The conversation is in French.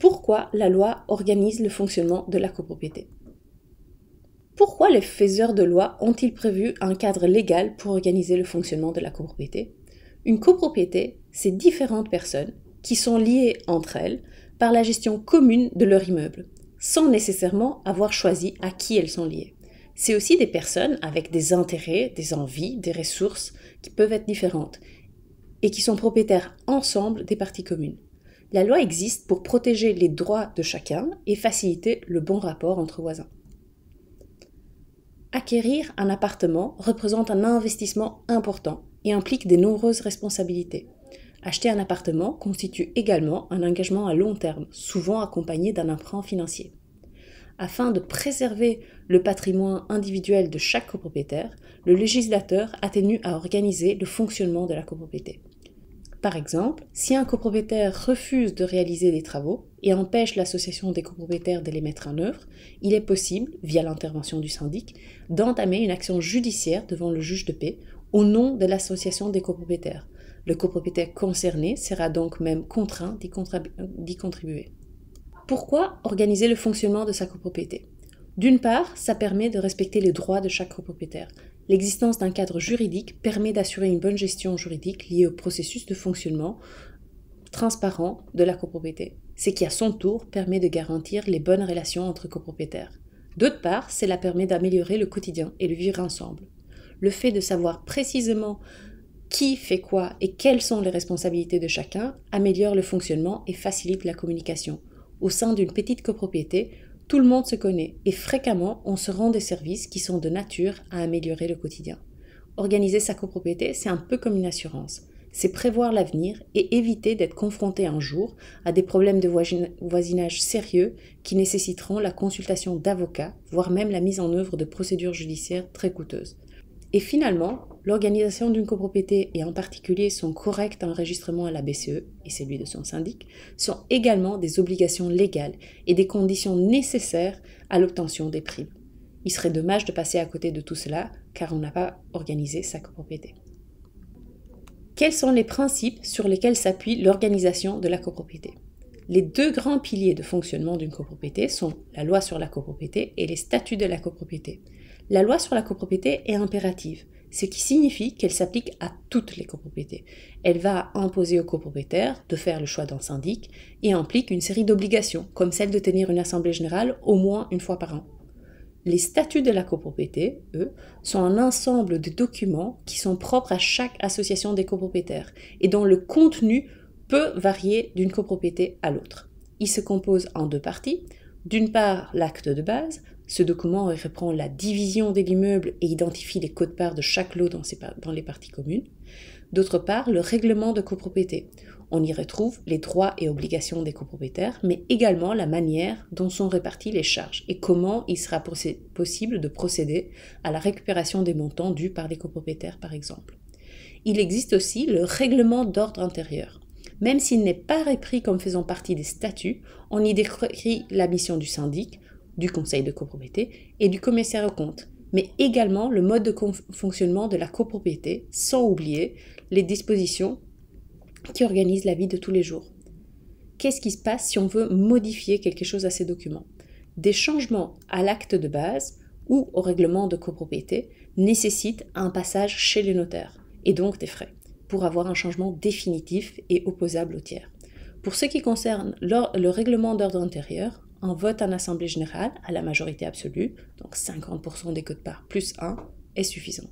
Pourquoi la loi organise le fonctionnement de la copropriété? Pourquoi les faiseurs de loi ont-ils prévu un cadre légal pour organiser le fonctionnement de la copropriété? Une copropriété, c'est différentes personnes qui sont liées entre elles par la gestion commune de leur immeuble, sans nécessairement avoir choisi à qui elles sont liées. C'est aussi des personnes avec des intérêts, des envies, des ressources qui peuvent être différentes et qui sont propriétaires ensemble des parties communes. La loi existe pour protéger les droits de chacun et faciliter le bon rapport entre voisins. Acquérir un appartement représente un investissement important et implique de nombreuses responsabilités. Acheter un appartement constitue également un engagement à long terme, souvent accompagné d'un emprunt financier. Afin de préserver le patrimoine individuel de chaque copropriétaire, le législateur a tenu à organiser le fonctionnement de la copropriété. Par exemple, si un copropriétaire refuse de réaliser des travaux et empêche l'association des copropriétaires de les mettre en œuvre, il est possible, via l'intervention du syndic, d'entamer une action judiciaire devant le juge de paix au nom de l'association des copropriétaires. Le copropriétaire concerné sera donc même contraint d'y contribuer. Pourquoi organiser le fonctionnement de sa copropriété? D'une part, ça permet de respecter les droits de chaque copropriétaire. L'existence d'un cadre juridique permet d'assurer une bonne gestion juridique liée au processus de fonctionnement transparent de la copropriété, ce qui à son tour permet de garantir les bonnes relations entre copropriétaires. D'autre part, cela permet d'améliorer le quotidien et le vivre ensemble. Le fait de savoir précisément qui fait quoi et quelles sont les responsabilités de chacun améliore le fonctionnement et facilite la communication. Au sein d'une petite copropriété, tout le monde se connaît et fréquemment on se rend des services qui sont de nature à améliorer le quotidien. Organiser sa copropriété, c'est un peu comme une assurance. C'est prévoir l'avenir et éviter d'être confronté un jour à des problèmes de voisinage sérieux qui nécessiteront la consultation d'avocats, voire même la mise en œuvre de procédures judiciaires très coûteuses. Et finalement, l'organisation d'une copropriété et en particulier son correct enregistrement à la BCE et celui de son syndic sont également des obligations légales et des conditions nécessaires à l'obtention des primes. Il serait dommage de passer à côté de tout cela car on n'a pas organisé sa copropriété. Quels sont les principes sur lesquels s'appuie l'organisation de la copropriété? Les deux grands piliers de fonctionnement d'une copropriété sont la loi sur la copropriété et les statuts de la copropriété. La loi sur la copropriété est impérative, ce qui signifie qu'elle s'applique à toutes les copropriétés. Elle va imposer aux copropriétaires de faire le choix d'un syndic et implique une série d'obligations, comme celle de tenir une assemblée générale au moins une fois par an. Les statuts de la copropriété, eux, sont un ensemble de documents qui sont propres à chaque association des copropriétaires et dont le contenu peut varier d'une copropriété à l'autre. Il se compose en deux parties. D'une part, l'acte de base. Ce document reprend la division de l'immeuble et identifie les quotes-parts de chaque lot dans les parties communes. D'autre part, le règlement de copropriété. On y retrouve les droits et obligations des copropriétaires, mais également la manière dont sont réparties les charges et comment il sera possible de procéder à la récupération des montants dus par les copropriétaires, par exemple. Il existe aussi le règlement d'ordre intérieur. Même s'il n'est pas repris comme faisant partie des statuts, on y décrit la mission du syndic, du conseil de copropriété et du commissaire aux comptes, mais également le mode de fonctionnement de la copropriété, sans oublier les dispositions qui organisent la vie de tous les jours. Qu'est-ce qui se passe si on veut modifier quelque chose à ces documents? Des changements à l'acte de base ou au règlement de copropriété nécessitent un passage chez le notaire et donc des frais pour avoir un changement définitif et opposable au tiers. Pour ce qui concerne le règlement d'ordre intérieur, un vote en assemblée générale à la majorité absolue, donc 50% des quotes-parts plus 1, est suffisant.